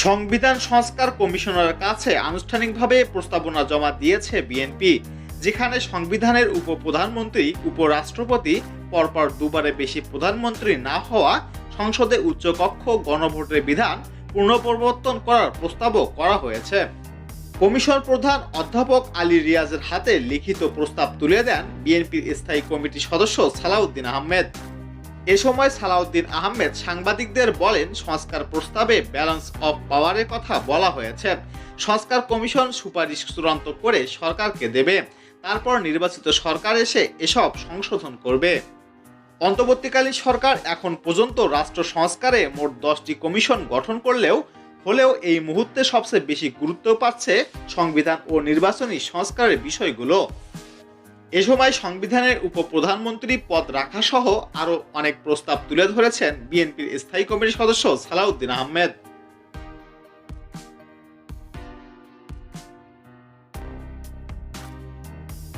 সংবিধান সংস্কার কমিশনের কাছে আনুষ্ঠানিকভাবে প্রস্তাবনা জমা দিয়েছে বিএনপি, যেখানে সংবিধানের উপপ্রধানমন্ত্রী, উপরাষ্ট্রপতি, পরপর দুবারে বেশি প্রধানমন্ত্রী না হওয়া, সংসদে উচ্চকক্ষ গণভোটের বিধান পুনঃপ্রবর্তন করার প্রস্তাবও করা হয়েছে। কমিশন প্রধান অধ্যাপক আলী রিয়াজের হাতে লিখিত প্রস্তাব তুলে দেন বিএনপির স্থায়ী কমিটির সদস্য সালাউদ্দিন আহমেদ। এ সময় সালাউদ্দিন আহমেদ সাংবাদিকদের বলেন, সংস্কার প্রস্তাবে ব্যালেন্স অফ পাওয়ারের কথা বলা হয়েছে। সংস্কার কমিশন সুপারিশ চূড়ান্ত করে সরকারকে দেবে, তারপর নির্বাচিত সরকার এসে এসব সংশোধন করবে। অন্তর্বর্তীকালীন সরকার এখন পর্যন্ত রাষ্ট্র সংস্কারে মোট 10টি কমিশন গঠন হলেও এই মুহূর্তে সবচেয়ে বেশি গুরুত্ব পাচ্ছে সংবিধান ও নির্বাচনী সংস্কারের বিষয়গুলো। এ সময় সংবিধানের উপপ্রধানমন্ত্রী পদ রাখা সহ আরও অনেক প্রস্তাব তুলে ধরেছেন বিএনপির স্থায়ী কমিটির সদস্য সালাউদ্দিন আহমেদ।